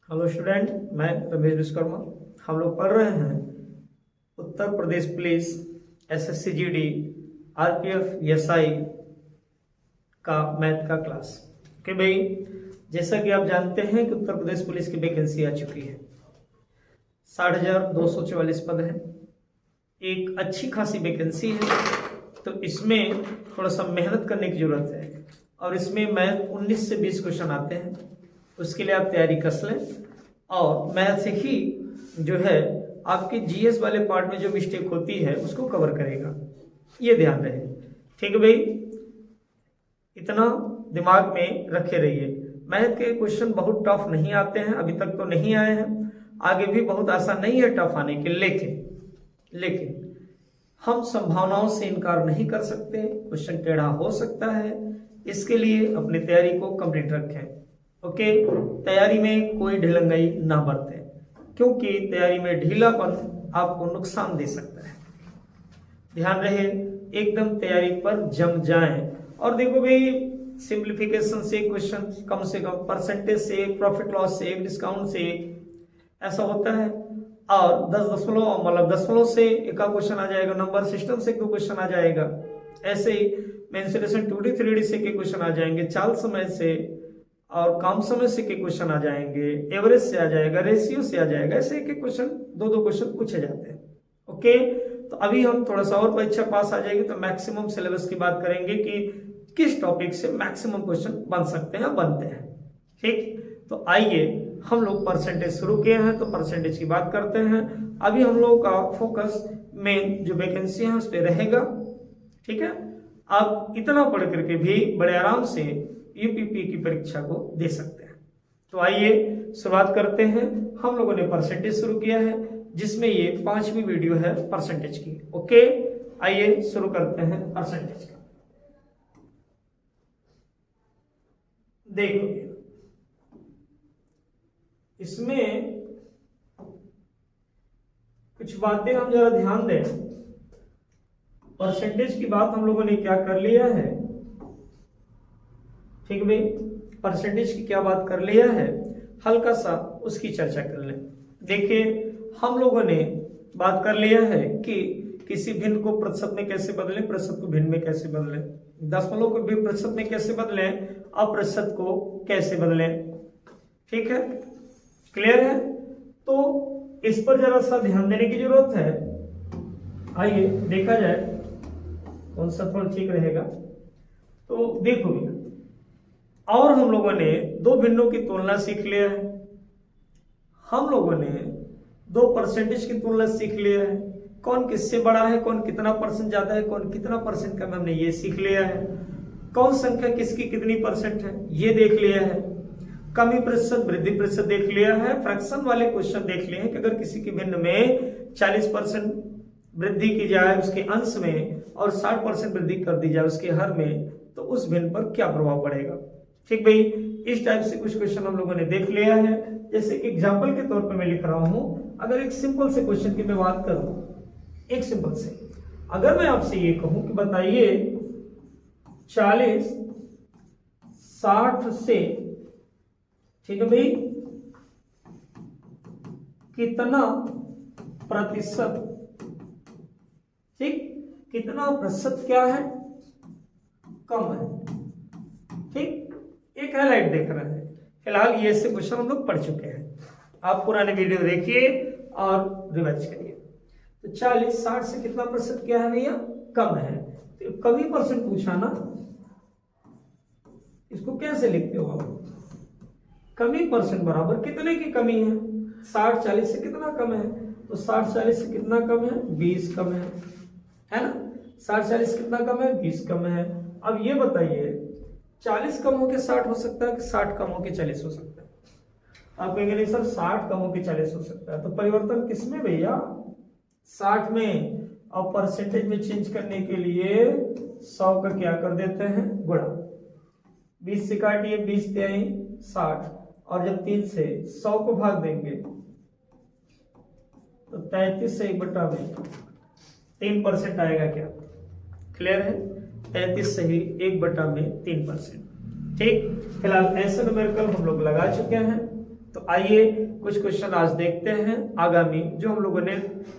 Hello student, मैं रमेश विश्वकर्मा। हम लोग पढ़ रहे हैं Uttar Pradesh police SSC GD RPF SI का मैथ का क्लास। ओके भाई, जैसा कि आप जानते हैं कि उत्तर प्रदेश पुलिस की वैकेंसी आ चुकी है। 60,244 पद है, एक अच्छी खासी वैकेंसी है। तो इसमें थोड़ा सा मेहनत करने की जरूरत है और इसमें मैथ 19 से 20 क्वेश्चन आते हैं। उसके लिए आप तैयारी कस लें और मैथ से ही जो है आपके जीएस वाले पार्ट में जो मिस्टेक होती है उसको कवर करेगा, ये ध्यान रहे। ठीक है भाई, इतना दिमाग में रखे रहिए। मैथ के क्वेश्चन बहुत टफ नहीं आते हैं, अभी तक तो नहीं आए हैं, आगे भी बहुत आसान नहीं है टफ आने के, लेकिन हम संभावनाओं से इनकार नहीं कर सकते। क्वेश्चन टेढ़ा हो सकता है, इसके लिए अपनी तैयारी को कंप्लीट रखें। ओके, तैयारी में कोई ढिलंगाई ना बरतें, क्योंकि तैयारी में ढीलापन आपको नुकसान दे सकता है। ध्यान रहे, एकदम तैयारी पर जम जाएं। और देखो भाई, सिंप्लीफिकेशन से क्वेश्चन कम से कम, परसेंटेज से, प्रॉफिट लॉस से, डिस्काउंट से, ऐसा होता है। और 10 दशमलव मतलब दशमलव से एक क्वेश्चन आ जाएगा, नंबर सिस्टम से 2 क्वेश्चन आ जाएगा। ऐसे ही मेंसुरेशन 2D 3D से के क्वेश्चन आ जाएंगे, चाल समय से और काम समय से के क्वेश्चन आ जाएंगे, एवरेज से आ जाएगा, रेशियो से आ जाएगा। ऐसे एक क्वेश्चन 2-2 क्वेश्चन पूछे जाते हैं। ओके, तो अभी हम थोड़ा सा और परीक्षा पास आ जाएगी तो मैक्सिमम सिलेबस की बात करेंगे कि किस टॉपिक से मैक्सिमम क्वेश्चन बन सकते हैं, बनते हैं। ठीक, तो आइए हम लोग परसेंटेज शुरू किए हैं तो परसेंटेज की बात करते हैं। अभी हम लोगों का फोकस मेन जो वैकेंसी है उस पर रहेगा। ठीक है, आप इतना पढ़ करके भी बड़े आराम से यूपीपी की परीक्षा को दे सकते हैं। तो आइए शुरुआत करते हैं। हम लोगों ने परसेंटेज शुरू किया है, जिसमें ये 5वीं वीडियो है परसेंटेज की। ओके, आइए शुरू करते हैं परसेंटेज का। देखो, इसमें कुछ बातें हम जरा ध्यान दें। परसेंटेज की बात हम लोगों ने क्या कर लिया है, ठीक भाई, परसेंटेज की क्या बात कर लिया है, हल्का सा उसकी चर्चा कर लें। देखिए, हम लोगों ने बात कर लिया है कि किसी भिन्न को प्रतिशत में कैसे बदलें, प्रतिशत को भिन्न में कैसे बदलें, दशमलव को भी प्रतिशत में कैसे बदलें, अप्रतिशत को कैसे बदलें। ठीक है, क्लियर है? तो इस पर जरा सा ध्यान देने की जरूरत है। आइए देखा जाए कौन सा फल ठीक रहेगा। तो देखो भैया, और हम लोगों ने 2 भिन्नों की तुलना सीख लिया है, हम लोगों ने 2 परसेंटेज की तुलना सीख लिया है, कौन किससे बड़ा है, कौन कितना परसेंट ज्यादा है, कौन कितना परसेंट कम है, हमने ये सीख लिया है। कौन संख्या किसकी कितनी परसेंट है ये देख लिया है। कमी प्रतिशत, वृद्धि प्रतिशत देख लिया है। फ्रैक्शन वाले क्वेश्चन देख लिए हैं कि अगर किसी के भिन्न में 40% वृद्धि की जाए उसके अंश में और 60% वृद्धि कर दी जाए उसके हर में, तो उस भिन्न पर क्या प्रभाव पड़ेगा। ठीक भाई, इस टाइप से कुछ क्वेश्चन हम लोगों ने देख लिया है। जैसे एग्जाम्पल के तौर पे मैं लिख रहा हूं, अगर एक सिंपल से क्वेश्चन की मैं बात करूं, एक सिंपल से, अगर मैं आपसे ये कहूं कि बताइए 40 60 से, ठीक है भाई, कितना प्रतिशत, ठीक, कितना प्रतिशत क्या है, कम है। ठीक, एक हाईलाइट देख रहे हैं। फिलहाल ये से क्वेश्चन हम लोग पढ़ चुके हैं, आप पुराने वीडियो देखिए और रिवाइज करिए। तो 40 60 से कितना प्रतिशत क्या है भैया, कम है। तो कमी परसेंट पूछा ना, इसको कैसे लिखते हो आप, कमी परसेंट बराबर कितने की कमी है, 60 40 से कितना कम है, तो 60 40 से कितना कम है, 20 कम है ना। 60 40 कितना कम है, 20 कम है। अब ये बताइए 40 कम होके 60 हो सकता है कि 60 कम होके 40 हो सकता है। आप कहेंगे नहीं सर 60 कम होके 40 हो सकता है, तो परिवर्तन किसमें भैया, 60 में, और परसेंटेज में चेंज करने के लिए 100 का क्या कर देते हैं, गुणा। 20 से काटिए, 20 तिहाई 60, और जब 3 से 100 को भाग देंगे तो 33 से 1 में 3% आएगा क्या, क्लियर है? 33 से ही 1 में 3%। ठीक, फिलहाल ऐसे न्यूमेरिकल हम लोग लगा चुके हैं। तो आइए कुछ क्वेश्चन आज देखते हैं आगामी, जो हम लोगों ने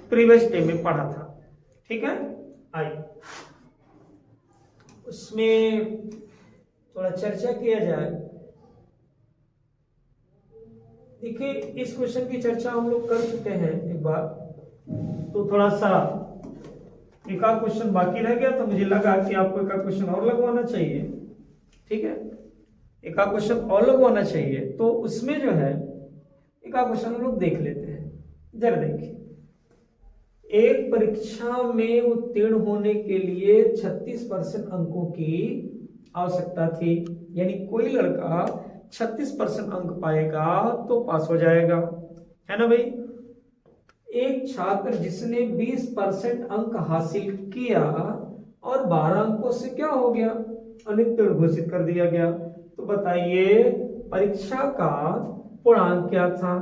प्रीवियस डे में पढ़ा था। ठीक है, आइए उसमें थोड़ा चर्चा किया जाए। देखिए, इस क्वेश्चन की चर्चा हम लोग कर चुके हैं एक बार, तो थोड़ा सा एक आध क्वेश्चन बाकी रह गया, तो मुझे लगा कि आपको एक आध क्वेश्चन और लगवाना चाहिए। ठीक है, एक आध क्वेश्चन और लगवाना चाहिए, तो उसमें जो है एक आध क्वेश्चन हम लोग देख लेते हैं। जरा देखिए, एक परीक्षा में उत्तीर्ण होने के लिए 36% अंकों की आवश्यकता थी, यानी कोई लड़का 36% अंक पाएगा तो पास हो जाएगा, है ना भाई। एक छात्र जिसने 20% अंक हासिल किया और 12 अंकों से क्या हो गया, अनुत्तीर्ण घोषित कर दिया गया। तो बताइए परीक्षा का पूर्णांक क्या था।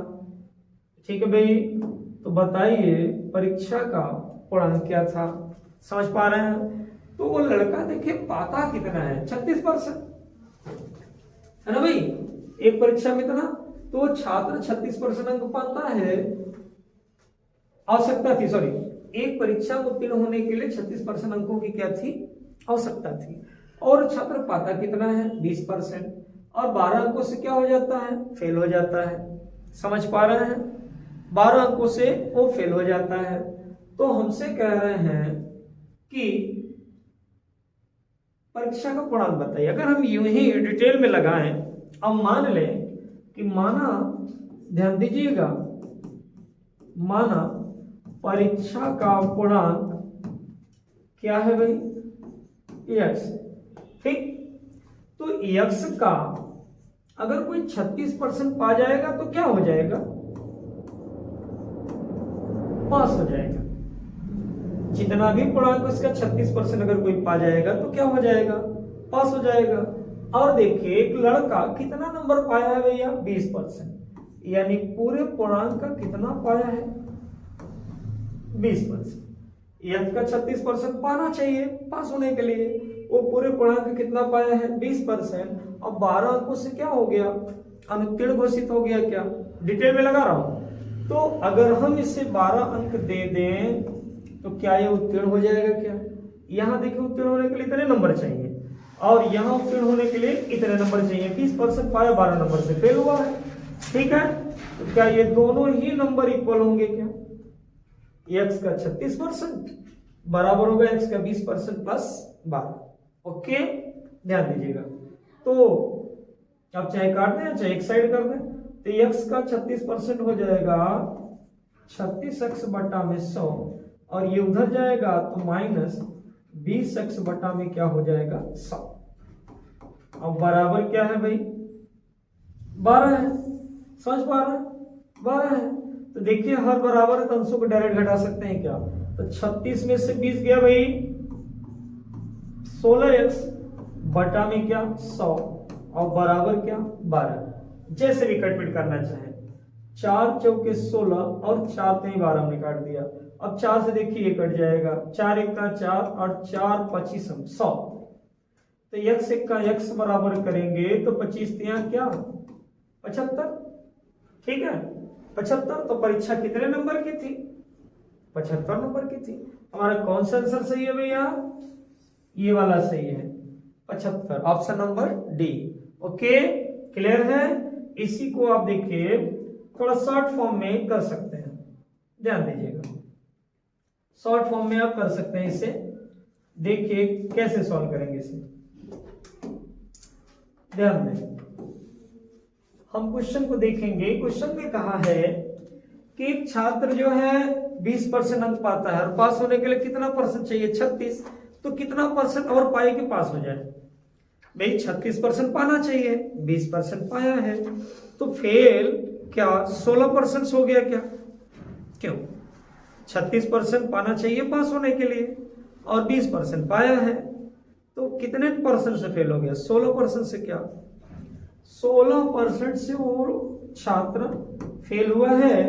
ठीक है भाई, तो बताइए परीक्षा का पूर्णांक क्या था। समझ पा रहे हैं। तो वो लड़का देखिए पाता कितना है, 36%, है ना भाई। एक परीक्षा में इतना, तो छात्र 36% अंक पाता है, आवश्यकता थी, सॉरी, एक परीक्षा में उत्तीर्ण होने के लिए 36% अंकों की क्या थी, आवश्यकता थी। और छात्र पाता कितना है, 20%, और 12 अंकों से क्या हो जाता है, फेल हो जाता है। समझ पा रहे हैं, 12 अंकों से वो फेल हो जाता है। तो हमसे कह रहे हैं कि परीक्षा का पूर्णांक बताइए। अगर हम यूं ही डिटेल में लगाएं, अब मान लें कि माना, ध्यान दीजिएगा, माना परीक्षा का पूर्णांक क्या है भाई, x। ठीक, तो x का अगर कोई 36% पा जाएगा तो क्या हो जाएगा, पास हो जाएगा। जितना भी पूर्णांक उसका 36% अगर कोई पा जाएगा तो क्या हो जाएगा, पास हो जाएगा। और देखिए एक लड़का कितना नंबर पाया है भैया, 20%, यानी पूरे पूर्णांक का कितना पाया है, 20%। यह का 36% पाना चाहिए पास होने के लिए, वो पूरे पूर्णांक कितना पाया है, 20%। अब 12 अंकों से क्या हो गया, अनुत्तीर्ण घोषित हो गया। क्या डिटेल में लगा रहा हूं। तो अगर हम इसे 12 अंक दे दें तो क्या ये उत्तीर्ण हो जाएगा क्या। यहां देखिए उत्तीर्ण होने के लिए इतने नंबर चाहिए, और यहां उत्तीर्ण होने के लिए इतने नंबर चाहिए। 20% पाया, 12 नंबर से फेल हुआ है। ठीक है, तो क्या ये दोनों ही नंबर इक्वल होंगे क्या, x का 36% बराबर होगा x का 20% प्लस 12। ओके, ध्यान दीजिएगा। तो आप चाहे काट दें चाहे एक साइड कर दें, तो x का 36% हो जाएगा 36x बटा में 100, और ये उधर जाएगा तो माइनस 20x बटा में क्या हो जाएगा, 100। अब बराबर क्या है भाई, 12 है। समझ पा रहे हैं, 12 है। तो देखिए हर बराबर है तो अंशों को डायरेक्ट घटा सकते हैं क्या, तो 36 में से 20 गया भाई, 16x बटा में क्या, 100, और बराबर क्या, 12। जैसे भी कटपिट करना चाहे, 4 चौके 16 और 4 3 12 हमने काट दिया। अब 4 से देखिए ये कट जाएगा, 4 1 का 4 और 4 25 100। तो x 1 का x बराबर करेंगे तो 25 3 क्या, 75। ठीक है, 75। तो परीक्षा कितने नंबर की थी, 75 नंबर की थी। हमारा कौन सा आंसर सही है भैया, ये वाला सही है, 75, option number D. Okay, clear है। इसी को आप देखिए थोड़ा शॉर्ट फॉर्म में कर सकते हैं, ध्यान दीजिएगा। शॉर्ट फॉर्म में आप कर सकते हैं इसे, देखिए कैसे सॉल्व करेंगे इसे। ध्यान दें, हम क्वेश्चन को देखेंगे। क्वेश्चन में कहा है कि एक छात्र जो है 20% अंक पाता है और पास होने के लिए कितना परसेंट चाहिए, 36। तो कितना परसेंट और पाए कि पास हो जाए भाई, 36% पाना चाहिए, 20% पाया है तो फेल क्या 16% हो गया क्या, क्यों 36% पाना चाहिए पास होने के लिए और 20% पाया है, तो कितने परसेंट से फेल हो गया, 16% से। क्या 16% से वो छात्र फेल हुआ है,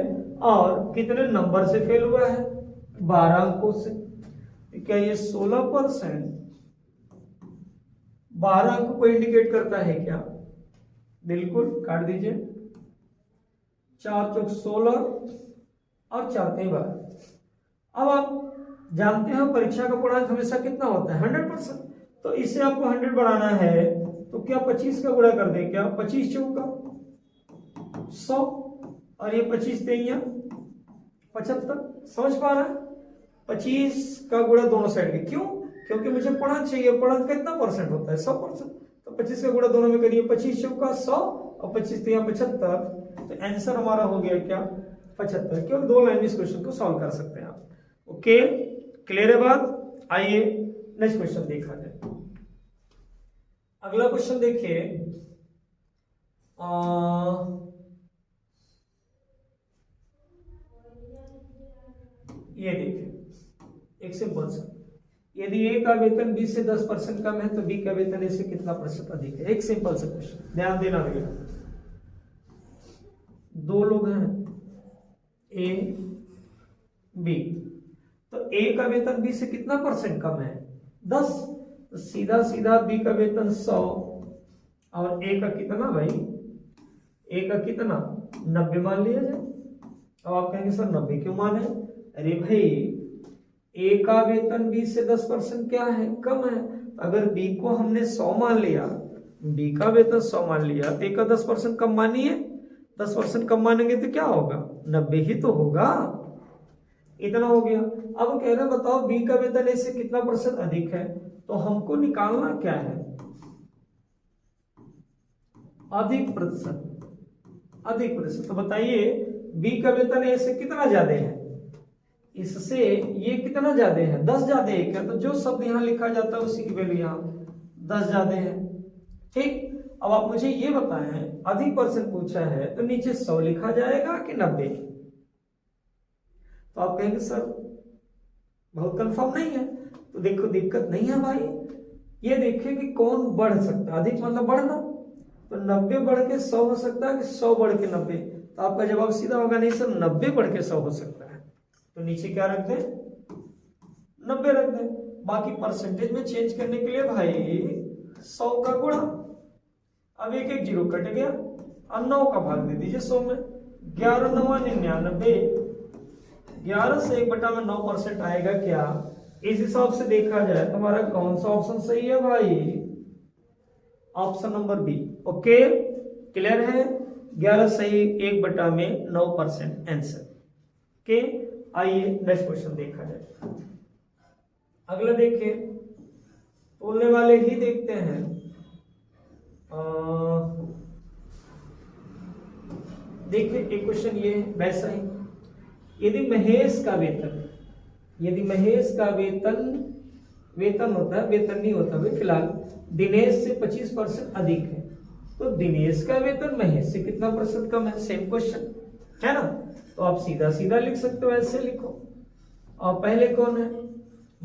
और कितने नंबर से फेल हुआ है, 12 अंकों से। क्या ये 16% 12 अंक को इंडिकेट करता है क्या, बिल्कुल, काट दीजिए। 4 चौक 16 और 4 3 12। अब आप जानते हो परीक्षा का पूर्णांक हमेशा कितना होता है 100%। तो इससे आपको 100 बढ़ाना है तो क्या 25 का गुणा कर दें, क्या 25 चौका 100 और ये 25 तेइया 75। समझ पा रहा है? 25 का गुणा दोनों साइड के, क्यों? क्योंकि मुझे पूर्णांक चाहिए। पूर्णांक कितना परसेंट होता है 100%। तो 25 का गुणा दोनों में करिए, 25 चौका 100 और 25 तेइया 75। तो आंसर हमारा हो गया क्या 75। केवल 2 लाइन में इस क्वेश्चन को सॉल्व कर सकते हैं आप। ओके, क्लियर है बात? आइए नेक्स्ट क्वेश्चन देखा जाए। अगला क्वेश्चन देखिए, ये देखिए एक सिंपल सा, यदि ए का वेतन बी से 10% कम है तो बी का वेतन ए से कितना प्रतिशत अधिक है। एक सिंपल सा क्वेश्चन, ध्यान देना भैया। 2 लोग हैं ए बी, तो ए का वेतन बी से कितना परसेंट कम है 10। तो सीधा सीधा बी का वेतन 100 और ए का कितना भाई, ए का कितना 90 मान लिया जाए। अब आप कहेंगे सर 90 क्यों माने? अरे भाई ए का वेतन बी से 10% क्या है कम है। अगर बी को हमने 100 मान लिया, बी का वेतन 100 मान लिया तो ए का 10% कम मानिए। 10% कम मानेंगे तो क्या होगा 90 ही तो होगा। इतना हो गया। अब कह रहे बताओ बी का वेतन ए से कितना परसेंट अधिक है। तो हमको निकालना क्या है अधिक प्रतिशत। अधिक प्रतिशत तो बताइए बी का वेतन ए से कितना ज्यादा है, इससे ये कितना ज्यादा है 10 ज्यादा है क्या। तो जो शब्द यहाँ लिखा जाता है उसी की वैल्यू यहाँ 10 ज्यादा है। ठीक, अब आप मुझे ये बताएं अधिक परसेंट पूछा है तो नीचे 100 लिखा जाएगा कि 90। तो आप कहेंगे सर बहुत कंफर्म नहीं है। तो देखो दिक्कत नहीं है भाई, ये देखिए कि कौन बढ़ सकता है। अधिक मतलब बढ़ना, तो 90 बढ़ के 100 हो सकता है कि 100 बढ़ के 90। तो आपका जवाब सीधा होगा नहीं सर 90 बढ़ के 100 हो सकता है। तो नीचे क्या रख दें 90 रख दें। बाकी परसेंटेज में चेंज करने के लिए भाई 100 का गुणा, अब एक एक जीरो कट गया और 9 का भाग दे दीजिए 100 में। 11 9 99, 11 से 1/9% आएगा क्या। इस हिसाब से देखा जाए तो हमारा कौन सा ऑप्शन सही है भाई, option number B. Okay, clear है? 11 सही 1/9% आंसर। ओके, आइए नेक्स्ट क्वेश्चन देखा जाए। अगला देखिए, बोलने वाले ही देखते हैं। देखिए एक क्वेश्चन ये वैसा ही, यदि महेश का वेतन, यदि महेश का वेतन होता है, वेतन नहीं होता भाई फिलहाल, दिनेश से 25% अधिक है तो दिनेश का वेतन महेश से कितना % कम है। सेम क्वेश्चन है ना। तो आप सीधा सीधा लिख सकते हो, ऐसे लिखो। और पहले कौन है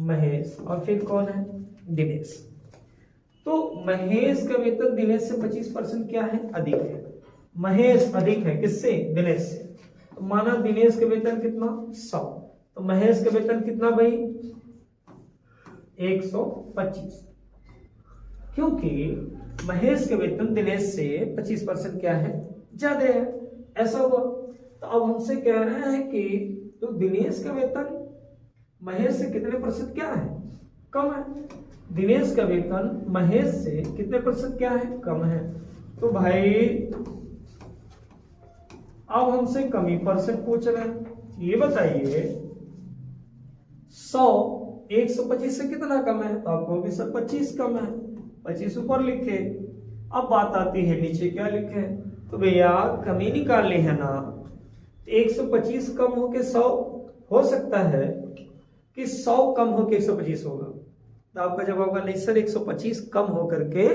महेश और फिर कौन है दिनेश। तो महेश का वेतन दिनेश से 25% क्या है अधिक है। महेश अधिक है किससे दिनेश से। तो माना दिनेश का वेतन कितना 100, तो महेश का वेतन कितना भाई 125, क्योंकि महेश के वेतन दिनेश से 25% क्या है ज्यादा है। ऐसा हुआ। तो अब हमसे कह रहे हैं कि तो दिनेश का वेतन महेश से कितने % क्या है कम है। दिनेश का वेतन महेश से कितने % क्या है कम है। तो भाई अब हमसे कमी % पूछ रहे हैं। ये बताइए 100 125 से कितना कम है। तो आपको भी सर 25 कम है, 25 ऊपर लिखे। अब बात आती है नीचे क्या लिखे। तो भैया कमी निकालनी है ना, 125 कम होके 100 हो सकता है कि 100 कम होके 125 होगा। तो आपका जवाब होगा नहीं सर 125 कम होकर के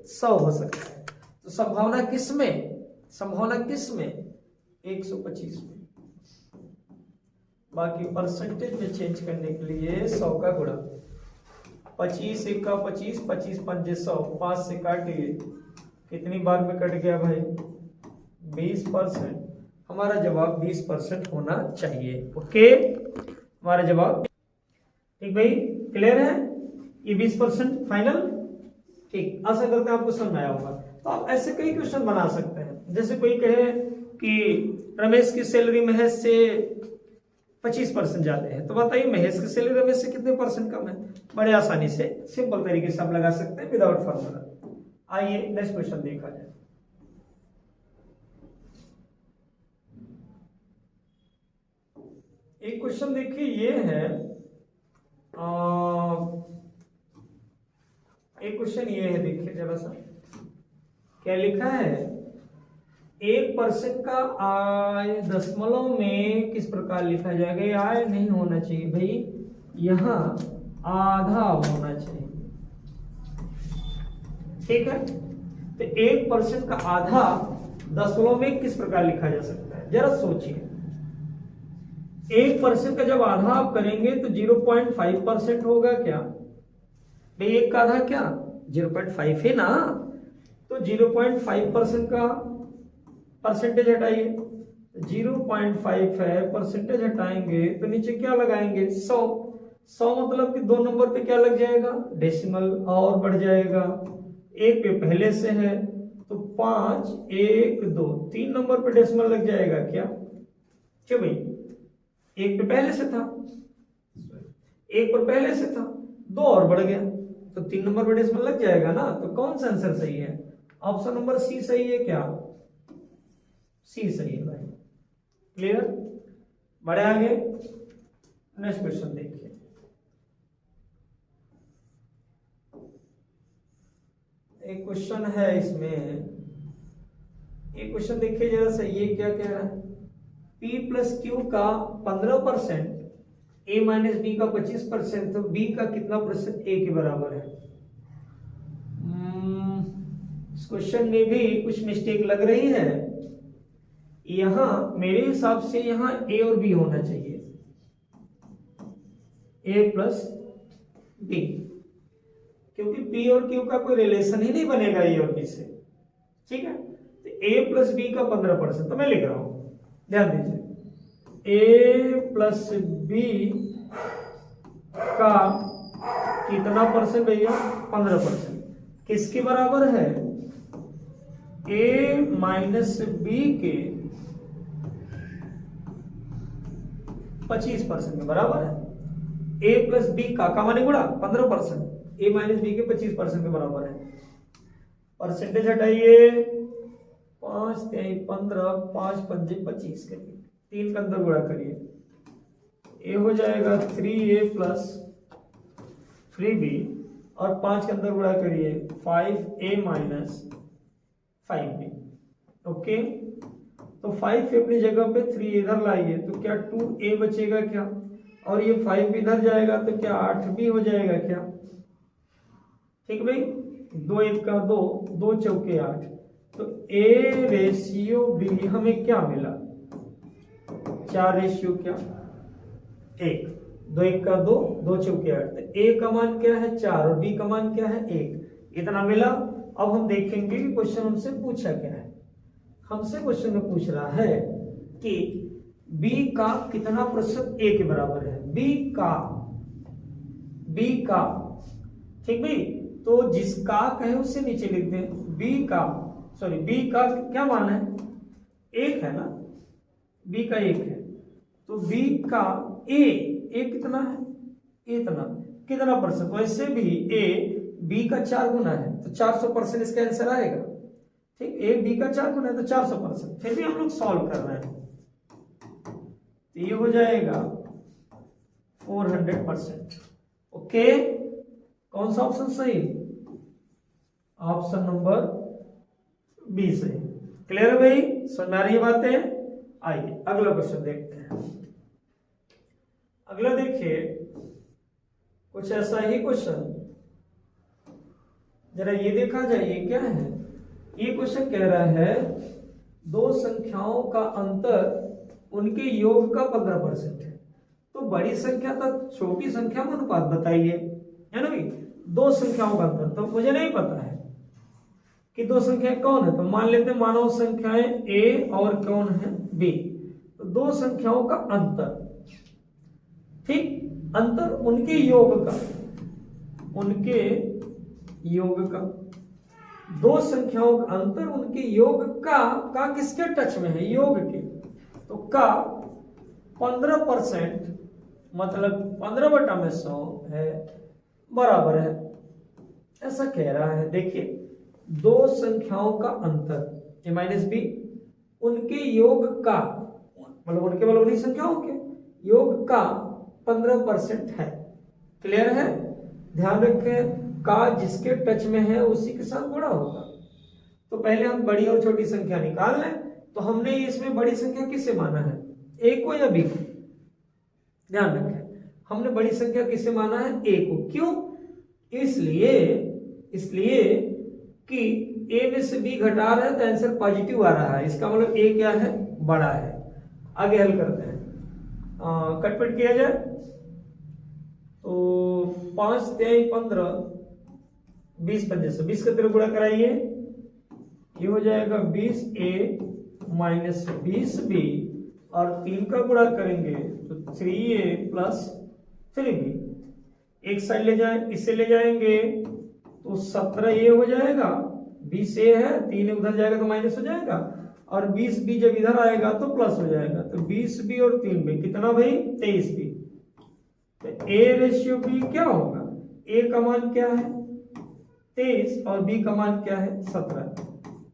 100 हो सकता है। तो संभावना किस में, संभावना किस में 125 में। बाकी परसेंटेज में चेंज करने के लिए 100 का गुणा, 25 1 का 25, 25 5 100, 5 से काटिए कितनी बार में कट गया भाई 20%। हमारा जवाब 20% होना चाहिए। ओके, हमारा जवाब ठीक भाई, क्लियर है ये 20% फाइनल। ठीक, आशा करते हैं आपको समझ आया होगा। तो आप ऐसे कई क्वेश्चन बना सकते हैं। जैसे कोई कहे कि रमेश की सैलरी महेश से 25% ज्यादा है, तो बताइए महेश की सैलरी रमेश से कितने परसेंट कम है? बड़े आसानी से सिंपल तरीके से हम लगा सकते हैं विदाउट फॉर्मूला। आइए नेक्स्ट क्वेश्चन देखा जाए। एक क्वेश्चन देखिए, ये है एक क्वेश्चन ये है, देखिए जरा सा क्या लिखा है। 1% का आय दशमलव में किस प्रकार लिखा जाएगा? ये आय नहीं होना चाहिए भाई, यहां आधा होना चाहिए, ठीक है। तो 1% का आधा दशमलव में किस प्रकार लिखा जा सकता है? जरा सोचिए। 1% का जब आधा आप करेंगे तो 0.5% होगा क्या भाई? एक का आधा क्या 0.5 है ना, तो 0.5% का परसेंटेज हटाइए, 0.5 है, परसेंटेज हटाएंगे तो नीचे क्या लगाएंगे? 100 मतलब कि 2 नंबर पे क्या लग जाएगा? डेसिमल, और बढ़ जाएगा। 1 पे पहले से है तो 5, 1, 2, 3 नंबर पे डेसिमल लग जाएगा क्या? क्यों भाई? 1 पे पहले से था, 1 पर पहले से था, 2 और बढ़ गया तो 3 नंबर पे डेसिमल लग जाएगा ना। तो कौन सा आंसर सही है? ऑप्शन नंबर सी सही है क्या? सी सही है भाई। क्लियर? बढ़े आगे, नेक्स्ट क्वेश्चन देखिए। एक क्वेश्चन है इसमें, एक क्वेश्चन देखिए जरा सा, ये क्या कह रहा है? P प्लस क्यू का 15%, A माइनस बी का 25%, तो B का कितना प्रतिशत A के बराबर है? इस क्वेश्चन में भी कुछ मिस्टेक लग रही है। यहां मेरे हिसाब से यहां A और B होना चाहिए, A प्लस B, क्योंकि P और Q का कोई रिलेशन ही नहीं बनेगा A और B से, ठीक है। तो A प्लस B का 15%, तो मैं लिख रहा हूं, ध्यान दीजिए। A प्लस B का कितना परसेंट भैया? 15%। किसके बराबर है? A माइनस B के 25% के बराबर है। A प्लस B का माने गुणा 15%, A माइनस B के 25% के बराबर है। परसेंटेज हटाइए, 5 3 15, 5 5 25 करिए, 3 का अंदर गुणा करिए, A हो जाएगा 3A प्लस 3B, और 5 के अंदर गुणा करिए 5A माइनस 5B। ओके, तो 5 अपनी जगह पे, 3 इधर लाइए तो क्या 2A बचेगा क्या? और ये 5 इधर जाएगा तो क्या 8B हो जाएगा क्या? ठीक भाई, 2 1 का 2, 2 चौके 8, तो A रेशियो B हमें क्या मिला? 4 रेशियो क्या 1, 2 1 का 2, 2 चौके 8, तो A का मान क्या है? 4, और B का मान क्या है? 1। इतना मिला। अब हम देखेंगे कि क्वेश्चन हमसे पूछा क्या है। हमसे क्वेश्चन में पूछ रहा है कि B का कितना प्रतिशत A के बराबर है? B का, ठीक भाई, तो जिसका कहे उससे नीचे लिख दें। B का क्या मान है? 1 है ना, B का 1 है, तो B का A कितना है? इतना। कितना परसेंट? वैसे भी A B का 4 गुना है, तो 400% इसका आंसर आएगा, ठीक। A B का 4 गुना है तो 400%। फिर भी हम लोग सॉल्व कर रहे हैं, तो ये हो जाएगा 400%। ओके, कौन सा ऑप्शन सही? ऑप्शन नंबर बी सही। क्लियर है भाई? समझ में आ रही है बातें? आइए अगला क्वेश्चन देखते हैं। अगला देखिए, कुछ ऐसा ही क्वेश्चन, जरा ये देखा जाए ये क्या है। ये क्वेश्चन कह रहा है 2 संख्याओं का अंतर उनके योग का 15% है। तो बड़ी संख्या तक छोटी संख्या में अनुपात बताइए, है ना भाई। 2 संख्याओं का अंतर, तो मुझे नहीं पता है कि 2 संख्याएं कौन है, तो मान लेते हैं मानव संख्याएं A और कौन है B। तो 2 संख्याओं का अंतर, ठीक, अंतर उनके योग का, दो संख्याओं का अंतर उनके योग का किसके टच में है, योग के, तो का 15% मतलब 15/100 है बराबर है, ऐसा कह रहा है। देखिए दो संख्याओं का अंतर a माइनस बी उनके योग का मतलब उनके मतलब उन्हीं संख्याओं के योग का 15% है। क्लियर है? ध्यान रखें का जिसके टच में है उसी के साथ गुणा होगा। तो पहले हम बड़ी और छोटी संख्या निकाल लें। तो हमने इसमें बड़ी संख्या किसे माना है, a को या b को? ध्यान रखें हमने बड़ी संख्या किसे माना है, a को। क्यों? इसलिए कि a में से b घटा रहा है तो आंसर पॉजिटिव आ रहा है, इसका मतलब a क्या है, बड़ा है। आगे हल करते हैं, कटपट किया जाए तो 5 3 15 20 25 20 का तरह गुणा कराइए, ये हो जाएगा 20a माइनस 20b और 3 का गुणा करेंगे तो 3a प्लस 3b। एक साइड ले जाए, इससे ले जाएंगे तो 17a हो जाएगा, 20a है 3 उधर जाएगा तो माइनस हो जाएगा और 20b जब इधर आएगा तो प्लस हो जाएगा। तो 20b और 3b कितना भाई, 23b। तो a रेशियो b क्या होगा, a का मान क्या है 23 और b का मान क्या है 17।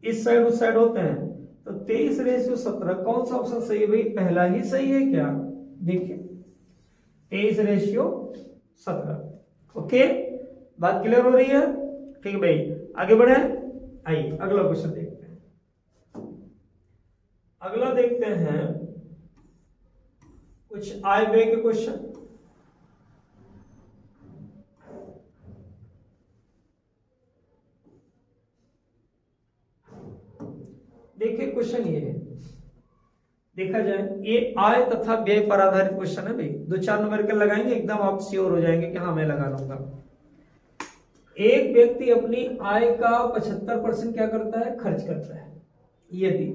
इस साइड उस साइड होते हैं तो 23/17 कौन सा ऑप्शन सही है भाई, पहला ही सही है क्या, देखिए 23/17। ओके बात क्लियर हो रही है? ठीक है भाई आगे बढ़े, आइए अगला क्वेश्चन देखते हैं। अगला देखते हैं कुछ आय व्यय के क्वेश्चन। देखिए क्वेश्चन ये है, देखा जाए ये आय तथा व्यय पर आधारित क्वेश्चन है भाई। 2-4 नंबर के लगाएंगे एकदम आप श्योर हो जाएंगे कि हाँ मैं लगा लूंगा। एक व्यक्ति अपनी आय का 75% क्या करता है, खर्च करता है। यदि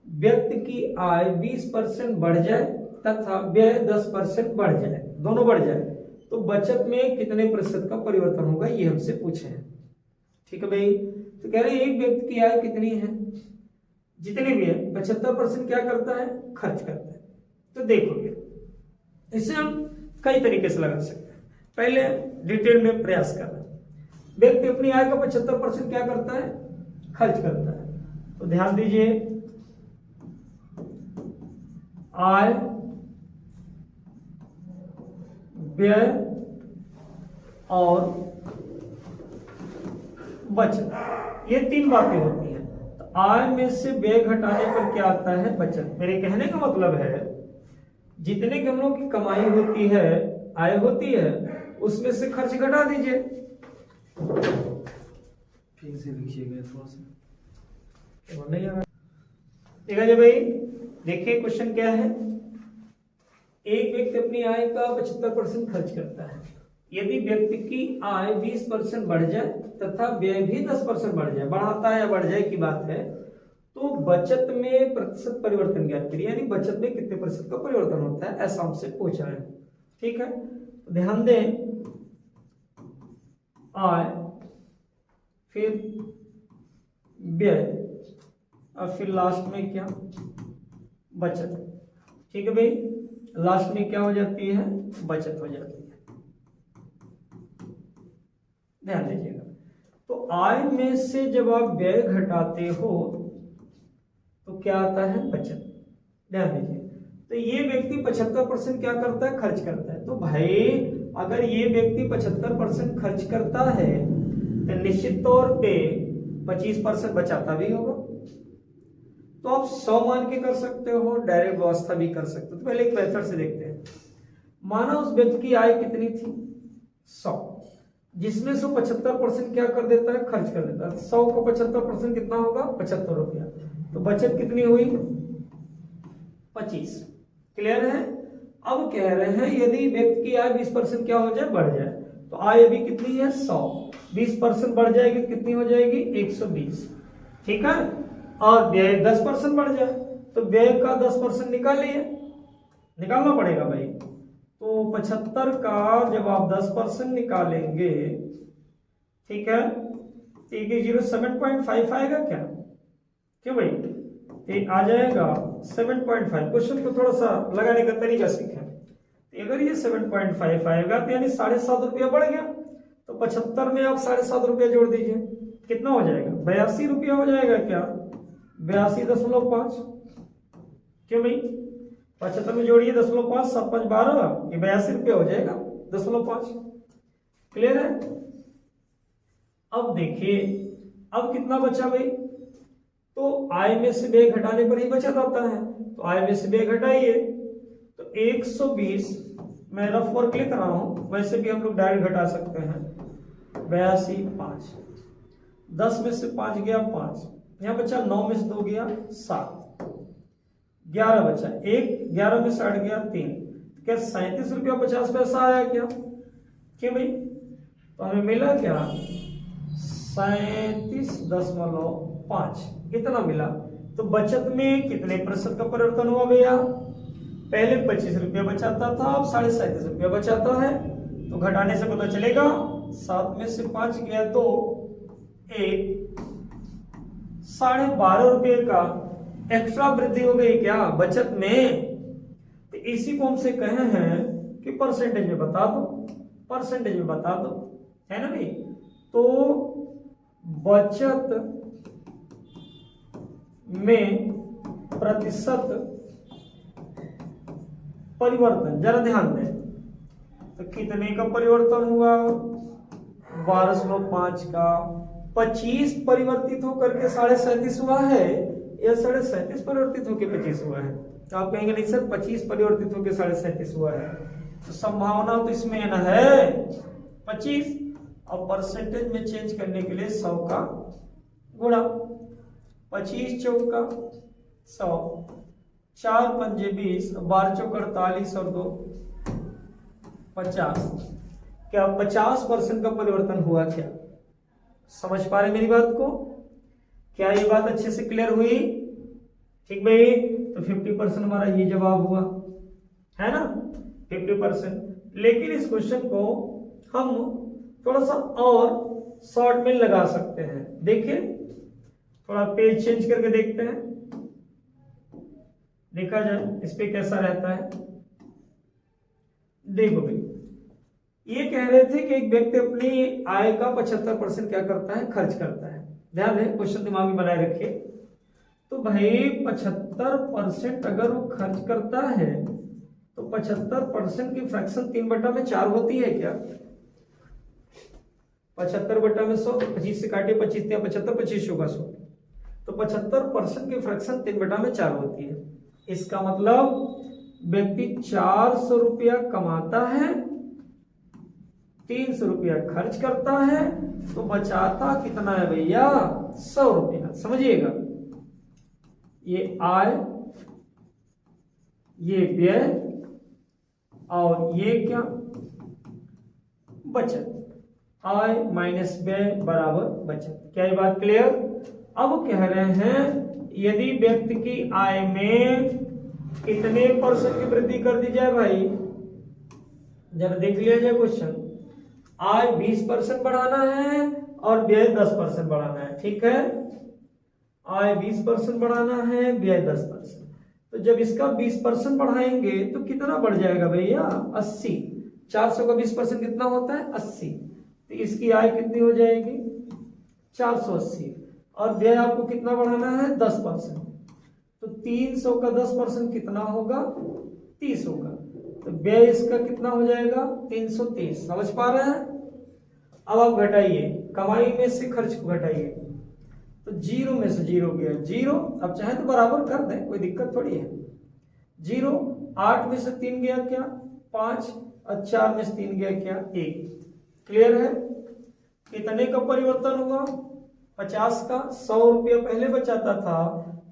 व्यक्ति की आय 20% बढ़ जाए तथा व्यय 10% बढ़ जाए, दोनों बढ़ जाए, तो बचत में कितने प्रतिशत का परिवर्तन होगा, ये हमसे पूछे हैं। ठीक है भाई, तो कह रहे हैं एक व्यक्ति की आय कितनी है, जितने भी है 75% क्या करता है, खर्च करता है। तो देखोगे इसे हम कई तरीके से लगा सकते हैं। पहले डिटेल में प्रयास करना, व्यक्ति अपनी आय का 75% क्या करता है, खर्च करता है। तो ध्यान दीजिए आय व्यय और बचत, ये 3 बातें होती हैं। तो आय में से व्यय घटाने पर क्या आता है, बचत। मेरे कहने का मतलब है जितने की हम लोग की कमाई होती है, आय होती है, उसमें से खर्च घटा दीजिए। ठीक से लिखिएगा थोड़ा सा, नहीं आ रहा देखा जाए भाई। देखिए क्वेश्चन क्या है, एक व्यक्ति अपनी आय का 75% खर्च करता है। यदि व्यक्ति की आय 20% बढ़ जाए तथा व्यय भी 10% बढ़ जाए, बढ़ाता है या बढ़ जाए की बात है, तो बचत में प्रतिशत परिवर्तन ज्ञात करिए, यानी बचत में कितने प्रतिशत का परिवर्तन होता है, ऐसा हमसे पूछ रहे हैं। ठीक है, तो ध्यान दें आय फिर व्यय और फिर लास्ट में क्या, बचत। ठीक है भाई, लास्ट में क्या हो जाती है, बचत हो जाती है। ध्यान दीजिएगा, तो आय में से जब आप व्यय घटाते हो तो क्या आता है, बचत। ध्यान दीजिए, तो ये व्यक्ति 75% क्या करता है, खर्च करता है। तो भाई अगर ये व्यक्ति 75% खर्च करता है तो निश्चित तौर पे 25% बचाता भी होगा। तो आप 100 मान के कर सकते हो, डायरेक्ट व्यवस्था भी कर सकते हो। तो पहले एक मेथड से देखते हैं। माना उस व्यक्ति की आय कितनी थी, 100, जिसमें से 75% क्या कर देता है, खर्च कर देता है। 100 को 75% कितना होगा, 75 रुपया। तो बचत कितनी हुई, 25। क्लियर है? अब कह रहे हैं यदि व्यक्ति की आय 20% क्या हो जाए, बढ़ जाए, तो आय अभी कितनी है, 100, 20% बढ़ जाएगी कितनी हो जाएगी, 120। ठीक है, और व्यय 10% बढ़ जाए तो व्यय का 10% निकालिए, निकालना पड़ेगा भाई। तो 75 का जब आप 10% निकालेंगे, ठीक है, तो 7.5 आएगा क्या? क्यों भाई? तो आ जाएगा 7.5। क्वेश्चन को थोड़ा सा लगाने का तरीका सीखें। तो अगर ये 7.5 आएगा तो यानी 7.5 रुपया बढ़ गया, तो 75 में आप 7.5 रुपया जोड़ दीजिए, कितना हो जाएगा? 82 रुपया हो जाएगा क्या? 82.5। क्यों भाई? 75 में जोड़िए 0.5, 7 5 12, ये 82 रुपया हो जाएगा 0.5। क्लियर है? अब देखिए, अब कितना बचा भाई? तो आय में से व्यय घटाने पर ही बचत आता है, तो आय में से व्यय घटाइए, तो 120, मैं रफ वर्क लिख रहा हूं, वैसे भी हम लोग डायरेक्ट घटा सकते हैं। 82 5, 10 में से 5 गया 5, यहां बचा 9 में से 2 गया 7, 11 बचा 1, 11 में से 8 गया 3, क्या 37 रुपया 50 पैसा आया क्या? क्यों भाई? तो हमें मिला क्या? 37.5 कितना मिला? तो बचत में कितने प्रतिशत का परिवर्तन हुआ भैया? पहले 25 रुपया बचाता था, अब 37.5 रुपया बचाता है, तो घटाने से पता चलेगा 7 में से 5 गया 2, 1, 12.5 रुपये का एक्स्ट्रा वृद्धि हो गई क्या बचत में? तो इसी को हमसे कहे हैं कि परसेंटेज में बता दो, परसेंटेज में बता दो, है ना भाई? तो बचत में प्रतिशत परिवर्तन, जरा ध्यान दें, तो कितने का परिवर्तन हुआ? 12.5 का। 25 परिवर्तित होकर के 37.5 हुआ है, या 37.5 परिवर्तित होकर 25 हुआ है? तो आप कहेंगे नहीं सर, 25 परिवर्तित होकर 37.5 हुआ है, तो संभावना तो इसमें न है 25, और परसेंटेज में चेंज करने के लिए 100 का गुणा, 25 चौका 100, 4 पंजे 20, 12 चौक 48 और 2 50। क्या 50% का परिवर्तन हुआ क्या? समझ पा रहे मेरी बात को? क्या ये बात अच्छे से क्लियर हुई? ठीक भाई, तो 50% हमारा ये जवाब हुआ, है ना? 50%। लेकिन इस क्वेश्चन को हम थोड़ा सा और शॉर्ट में लगा सकते हैं। देखिए, थोड़ा पेज चेंज करके देखते हैं, देखा जाए इस पे कैसा रहता है। देखो भाई, ये कह रहे थे कि एक व्यक्ति अपनी आय का 75% क्या करता है? खर्च करता है। ध्यान है, क्वेश्चन दिमाग में बनाए रखिए। तो भाई 75% अगर वो खर्च करता है, तो 75% की फ्रैक्शन 3/4 होती है क्या? 75/100, 25 से काटे 25 या 75, 25 होगा 100, तो 75% की फ्रैक्शन 3/4 होती है। इसका मतलब व्यक्ति 400 रुपया कमाता है, 300 रुपया खर्च करता है, तो बचाता कितना है भैया? 100 रुपया। समझिएगा, ये आय, ये व्यय, और ये क्या? बचत। आय माइनस व्यय बराबर बचत। क्या ये बात क्लियर? अब कह रहे हैं यदि व्यक्ति की आय में कितने परसेंट की वृद्धि कर दी जाए भाई? जरा देख लिया जाए क्वेश्चन। आय 20% बढ़ाना है और व्यय 10% बढ़ाना है, ठीक है? आय 20% बढ़ाना है, व्यय 10%। तो जब इसका 20% बढ़ाएंगे तो कितना बढ़ जाएगा भैया? 80। 400 का 20% कितना होता है? 80। तो इसकी आय कितनी हो जाएगी? 480। और व्यय आपको कितना बढ़ाना है? 10%। तो 300 का 10% कितना होगा? 30 होगा। तो व्यय इसका कितना हो जाएगा? 330। समझ पा रहे हैं? अब आप घटाइए, कमाई में से खर्च को घटाइए, तो 0 में से 0 गया 0। अब चाहे तो बराबर कर दें, कोई दिक्कत थोड़ी है। 0, 8 में से 3 गया क्या? 5, और 4 में से 3 गया क्या? 1। क्लियर है? कितने का परिवर्तन हुआ? 50 का। 100 रुपया पहले बचाता था,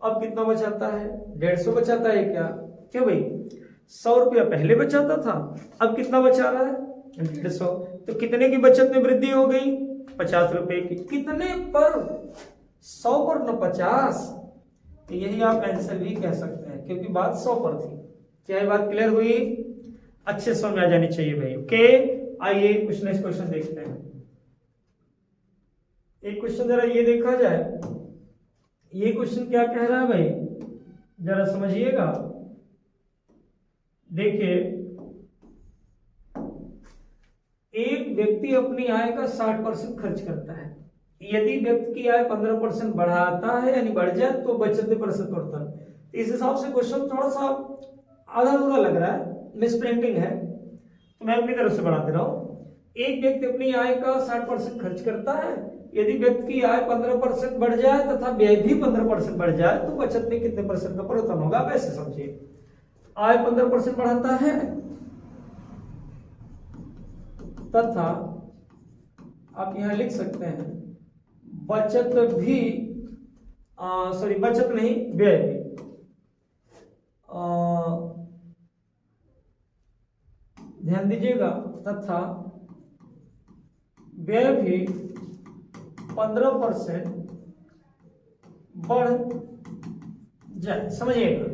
अब कितना बचाता है? 150 बचाता है क्या? क्यों भाई? 100 रुपया पहले बचाता था, अब कितना बचा रहा है? 150। तो कितने की बचत में वृद्धि हो गई? 50 रुपए की। कितने पर? 100 पर न 50। तो यही आप आंसर भी कह सकते हैं, क्योंकि बात 100 पर थी। क्या ये बात क्लियर हुई? अच्छे समझ में आ जानी चाहिए भाई। ओके, आइए कुछ नेक्स्ट क्वेश्चन देखते हैं। एक क्वेश्चन जरा ये देखा जाए, ये क्वेश्चन क्या कह रहा है भाई, जरा समझिएगा। देखिए, एक व्यक्ति अपनी आय का 60% खर्च करता है। यदि व्यक्ति की आय 15% बढ़ाता है यानी बढ़ जाए तो बचत में प्रतिशत बढ़ता है। इस हिसाब से क्वेश्चन थोड़ा सा आधा अधूरा लग रहा है, मिसप्रिंटिंग है, तो मैं अपनी तरफ से बढ़ा दे रहा हूं। एक व्यक्ति अपनी आय का 60% खर्च करता है, यदि व्यक्ति की आय 15% बढ़ जाए तथा व्यय भी 15% बढ़ जाए तो बचत में कितने परसेंट का परिवर्तन होगा। वैसे समझिए, आय 15% बढ़ाता है तथा आप यहां लिख सकते हैं बचत भी, बचत नहीं, व्यय भी, ध्यान दीजिएगा, तथा व्यय भी 15% बढ़ जाए। समझिएगा,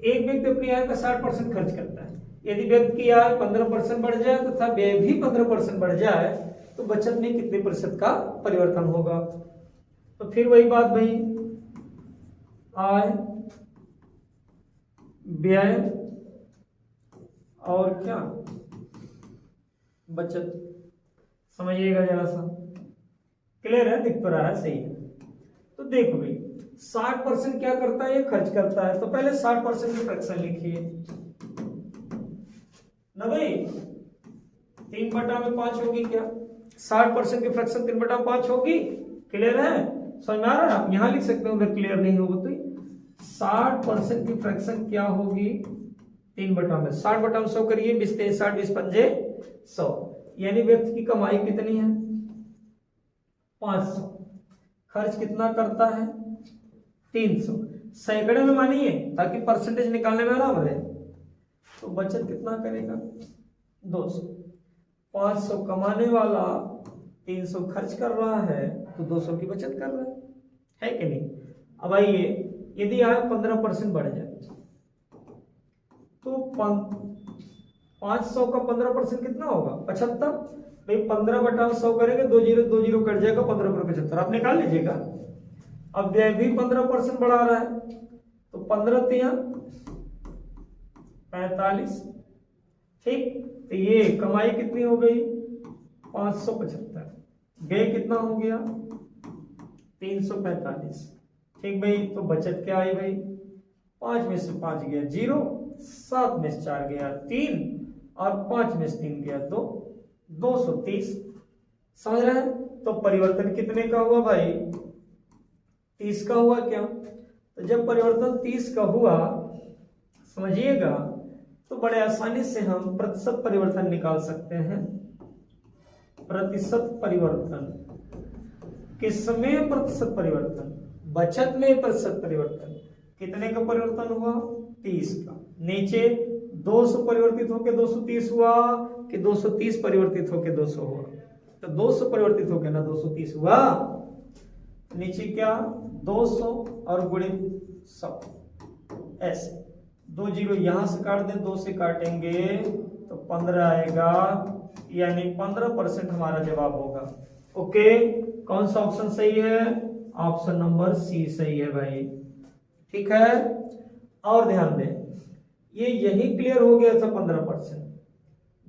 एक व्यक्ति अपनी आय का 60% खर्च करता है, यदि व्यक्ति की आय 15% बढ़ जाए तथा व्यय भी 15% बढ़ जाए तो बचत में कितने प्रतिशत का परिवर्तन होगा। तो फिर वही बात भाई, आय, व्यय और क्या, बचत। समझिएगा जरा सा, क्लियर है, दिख तो रहा है, सही है। तो देखो भाई, 60% क्या करता है, ये खर्च करता है, तो पहले 60% की फ्रैक्शन लिखिए ना भाई, 3/5 होगी क्या, 60% की फ्रैक्शन 3/5 होगी। क्लियर है, समझ में आ रहा है। आप यहां लिख सकते हो, अगर क्लियर नहीं होगा तो 60% की फ्रैक्शन क्या होगी, 3/में 60/100 करिए, 20 3 60 20 पंजे 100, यानी व्यक्ति की कमाई कितनी है 500, खर्च कितना करता है 300, सैकड़े में मानिए ताकि परसेंटेज निकालने में आराम रहे। तो बचत कितना करेगा 200, 500 कमाने वाला 300 खर्च कर रहा है तो 200 की बचत कर रहा है कि नहीं। अब आइए, यदि आय 15% बढ़ जाए तो 500 का 15% कितना होगा 75। भाई 15/100 करेंगे, 2 0 कट जाएगा, 15 पर 75, आप निकाल लीजिएगा। अब व्यय भी 15% बढ़ा रहा है तो 15 3 45, ठीक। तो ये कमाई कितनी हो गई 575, व्यय कितना हो गया 345, ठीक भाई। तो बचत क्या आई भाई, 5 में से 5 गया 0, 7 में से 4 गया 3 और 5 में से 3 गया 2, 230। समझ रहे हैं। तो परिवर्तन कितने का हुआ भाई 30 का हुआ क्या। तो जब परिवर्तन 30 का हुआ, समझिएगा, तो बड़े आसानी से हम प्रतिशत परिवर्तन निकाल सकते हैं। प्रतिशत परिवर्तन किसमें, प्रतिशत परिवर्तन बचत में, प्रतिशत परिवर्तन कितने का परिवर्तन हुआ 30 का। नीचे 200 परिवर्तित होकर 230 हुआ कि 230 परिवर्तित होकर 200 हुआ, तो 200 परिवर्तित होकर ना 230 हुआ। नीचे क्या 200 और गुणित 100, ऐसे 2 0 यहां से काट दें, 2 से काटेंगे तो 15 आएगा, यानी 15% हमारा जवाब होगा। ओके, कौन सा ऑप्शन सही है, ऑप्शन नंबर सी सही है भाई, ठीक है। और ध्यान दें, ये यही क्लियर हो गया था 15%,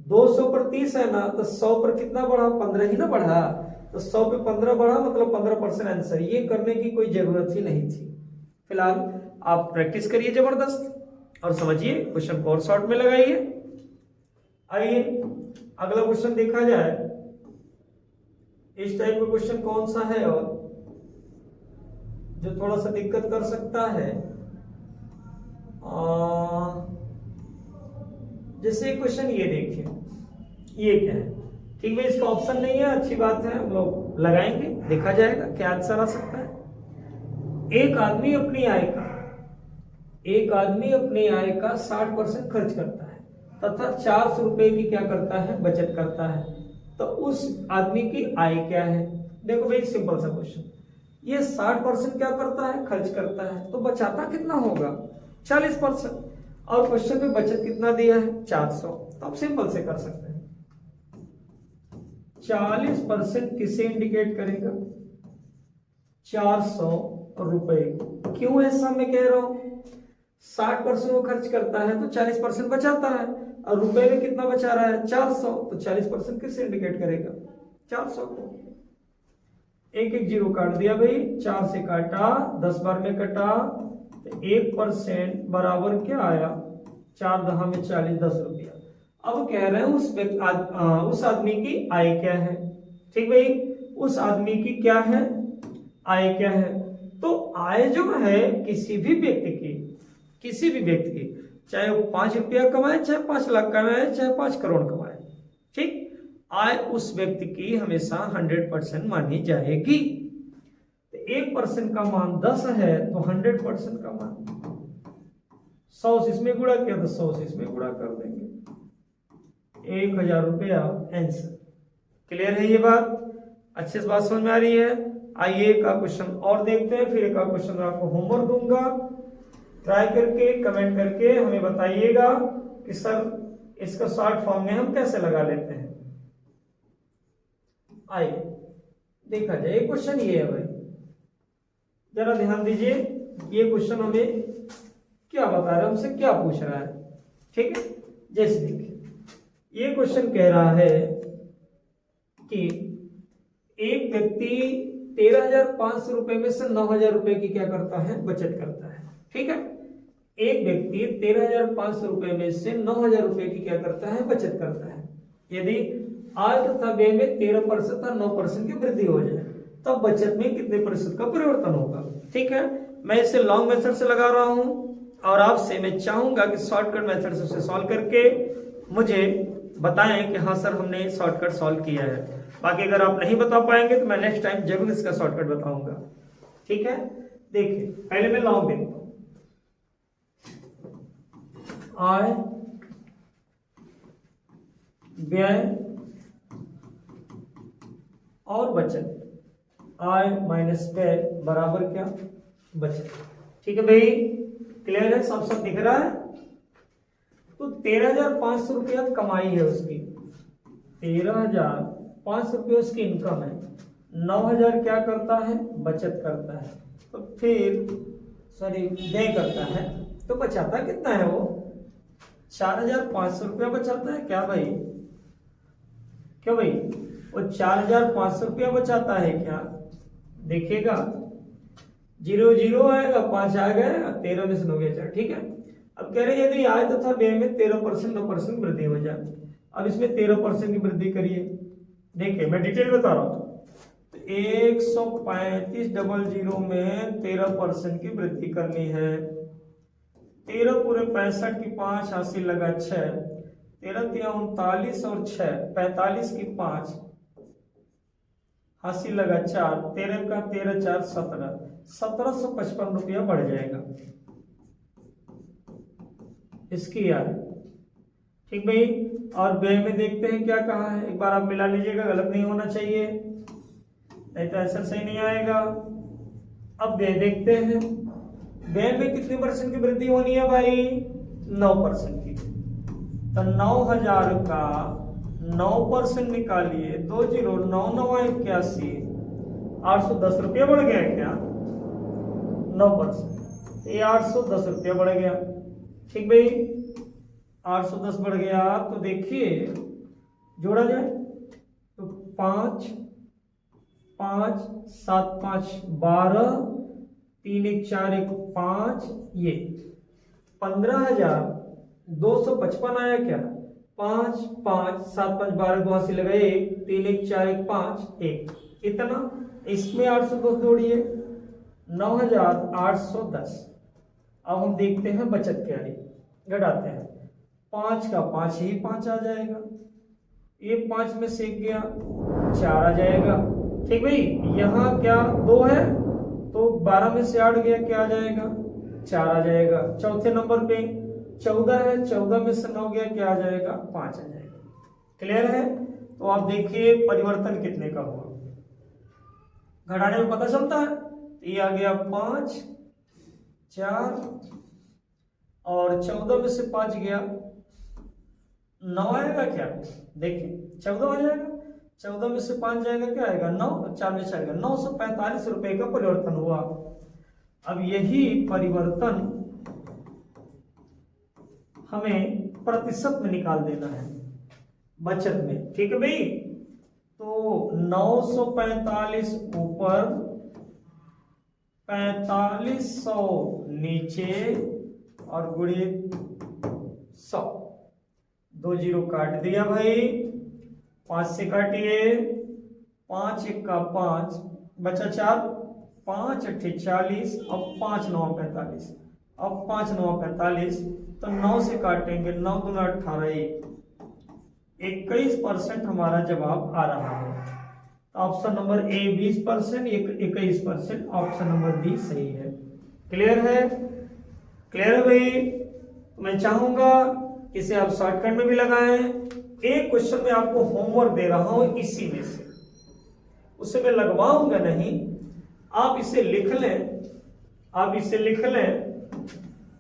200 पर 30 है ना, तो 100 पर कितना बढ़ा 15 ही ना बढ़ा, तो 100 पे 15 बढ़ा मतलब 15% आंसर। ये करने की कोई जरूरत ही नहीं थी। फिलहाल आप प्रैक्टिस करिए जबरदस्त और समझिए, क्वेश्चन को और शॉर्ट में लगाइए। आइए अगला क्वेश्चन देखा जाए, इस टाइप का क्वेश्चन कौन सा है और जो थोड़ा सा दिक्कत कर सकता है। जैसे क्वेश्चन ये देखिए, ये क्या है, ठीक है, इसका ऑप्शन नहीं है, अच्छी बात है, हम लोग लगाएंगे, देखा जाएगा क्या आंसर आ सकता है। एक आदमी अपनी आय का 60% खर्च करता है तथा 400 रुपए की क्या करता है बचत करता है, तो उस आदमी की आय क्या है। देखो भाई सिंपल सा क्वेश्चन, ये 60% क्या करता है खर्च करता है, तो बचाता कितना होगा 40%, और क्वेश्चन में बचत कितना दिया है 400, तो आप सिंपल से कर सकते हैं। 40% किसे इंडिकेट करेगा? 400 रुपए को। क्यों ऐसा मैं कह रहा हूं? 60% वो खर्च करता है तो 40% बचाता है, और रुपए में कितना बचा रहा है? 400, तो 40% किससे इंडिकेट करेगा? 400 को। एक एक जीरो काट दिया भाई, 4 से काटा, 10 बार में कटा, तो 1% बराबर क्या आया? 4 दहा में 40, 10 रुपया। अब कह रहे हैं उस आदमी की आय क्या है? ठीक भाई, उस आदमी की क्या है? आय क्या है? तो आय जो है किसी भी व्यक्ति की, चाहे वो 5 रुपया कमाए, चाहे 5 लाख कमाए, चाहे 5 करोड़ कमाए, ठीक, आय उस व्यक्ति की हमेशा 100% मानी जाएगी। तो 1% का मान 10 है, तो 100% का मान 100 से इसमें गुणा किया तो 100 से इसमें गुणा कर देंगे, 1000 रुपया आंसर। क्लियर है ये बात? अच्छे से बात समझ में आ रही है? आइए एक क्वेश्चन और देखते हैं, फिर एक क्वेश्चन में आपको होमवर्क दूंगा। ट्राई करके कमेंट करके हमें बताइएगा कि सर इसका शॉर्ट फॉर्म में हम कैसे लगा लेते हैं। आइए देखा जाए। क्वेश्चन ये है भाई, जरा ध्यान दीजिए। ये क्वेश्चन हमें क्या बता रहा है, हमसे क्या पूछ रहा है, ठीक है? जैसे देखिए, ये क्वेश्चन कह रहा है कि एक व्यक्ति 13,500 रुपए में से 9,000 रुपए की क्या करता है? बचत करता है, ठीक है? एक व्यक्ति 13,500 रुपए में से 9,000 रुपए की क्या करता है? बचत करता है। यदि आय तथा व्यय में 13% और 9% की वृद्धि हो जाए, तब बचत में कितने प्रतिशत का परिवर्तन होगा? ठीक है, मैं इसे लॉन्ग मेथड से लगा रहा हूं, और आपसे मैं चाहूंगा कि शॉर्टकट मेथड से उसे सॉल्व करके मुझे बताएं कि हाँ सर हमने शॉर्टकट सॉल्व किया है। बाकी अगर आप नहीं बता पाएंगे तो मैं नेक्स्ट टाइम जरूर इसका शॉर्टकट बताऊंगा, ठीक है? देखिए पहले मैं लॉन्ग देखता हूं। आय, व्यय और बचत, आय माइनस व्यय बराबर क्या? बचत। ठीक है भाई, क्लियर है? सब दिख रहा है? तो 13,500 रुपया कमाई है उसकी, 13,500 रुपये उसकी इनकम है, 9,000 क्या करता है? बचत करता है, तो फिर व्यय करता है, तो बचाता कितना है वो? 4,500 रुपया बचाता है क्या भाई? क्या भाई वो 4,500 रुपया बचाता है क्या? देखिएगा, 0 0 आएगा, 5 आ गए, 13 में से 9 गया 4, ठीक है? अब कह रहे हैं यदि आय तथा व्यय में 13% 9% वृद्धि हो जाए। अब इसमें 13% की वृद्धि करिए। देखिए मैं डिटेल बता रहा हूं, तो 135,000 में 13% की वृद्धि करनी है। 13 पूरे 65 की 5 हासिल लगा 6, 13 तिया 39 और 6 45 की 5 हासिल लगा 4, 13 का 13 4 17, 1755 रुपया बढ़ जाएगा इसकी आय, ठीक भाई? और व्यय में देखते हैं क्या कहा है, एक बार आप मिला लीजिएगा, गलत नहीं होना चाहिए, नहीं तो आंसर सही नहीं आएगा। अब व्यय देखते हैं, व्यय में कितने परसेंट की वृद्धि होनी है भाई? 9% की। तो 9,000 का 9% निकालिए, 2 0 9 9 81, 810 रुपया बढ़ गया क्या? 9%, ये 810 रुपया बढ़ गया, ठीक भाई? 810 बढ़ गया, तो देखिए जोड़ा जाए तो 5 5 7 5 12, 3 1 4 1 5, ये 15,255 आया क्या? 5 5 7 5 12 को हासिल लगा 1, 3 1 4 1 5 1, इतना। इसमें 810 जोड़िए, 9,810। अब हम देखते हैं बचत क्या है, घटाते हैं। 5 का 5 ही 5 आ जाएगा, ये 5 में से गया 4 आ जाएगा, ठीक भाई? यहाँ क्या 2 है, तो 12 में से 8 गया, क्या आ जाएगा? 4 आ जाएगा। चौथे नंबर पे 14 है, 14 में से 9 गया, क्या आ जाएगा? 5 आ जाएगा। क्लियर है? तो आप देखिए परिवर्तन कितने का हुआ, घटाने में पता चलता है। ये आ गया 5 4, और 14 में से 5 गया 9 आएगा क्या? देखिए 14 आ जाएगा, 14 में से 5 जाएगा, क्या आएगा 9, 4 में से आएगा 945 रुपए का परिवर्तन हुआ। अब यही परिवर्तन हमें प्रतिशत में निकाल देना है बचत में, ठीक है भाई। तो 945 ऊपर 4500 नीचे और गुणे 100, 2 जीरो काट दिया भाई, 5 से काटिए, 5 1 का 5 बचा 4, 5 8 40, अब 5 9 45, अब 5 9 45, तो 9 से काटेंगे, 9 दूना 18, 21% हमारा जवाब आ रहा है। Option number A 20%, 21%, option number B सही है। क्लियर है? क्लियर है भाई? मैं चाहूंगा इसे आप शॉर्टकट में भी लगाएं। एक क्वेश्चन में आपको होमवर्क दे रहा हूं इसी में से, उसे मैं लगवाऊंगा नहीं, आप इसे लिख लें, आप इसे लिख लें,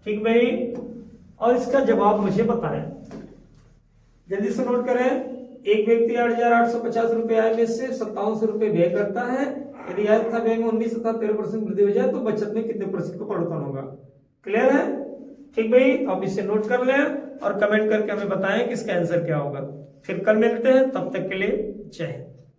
ठीक भाई, और इसका जवाब मुझे बताएं। जल्दी से नोट करें। एक व्यक्ति 8,850 रुपए आय में से 5700 रुपए व्यय करता है। यदि आय तथा व्यय में 19 तथा 13% वृद्धि हो जाए तो बचत में कितने % का परिवर्तन होगा? क्लियर है? ठीक भाई, तो आप इसे नोट कर लें और कमेंट करके हमें बताएं कि इसका आंसर क्या होगा। फिर कल मिलते हैं, तब तक के लिए जय हिंद।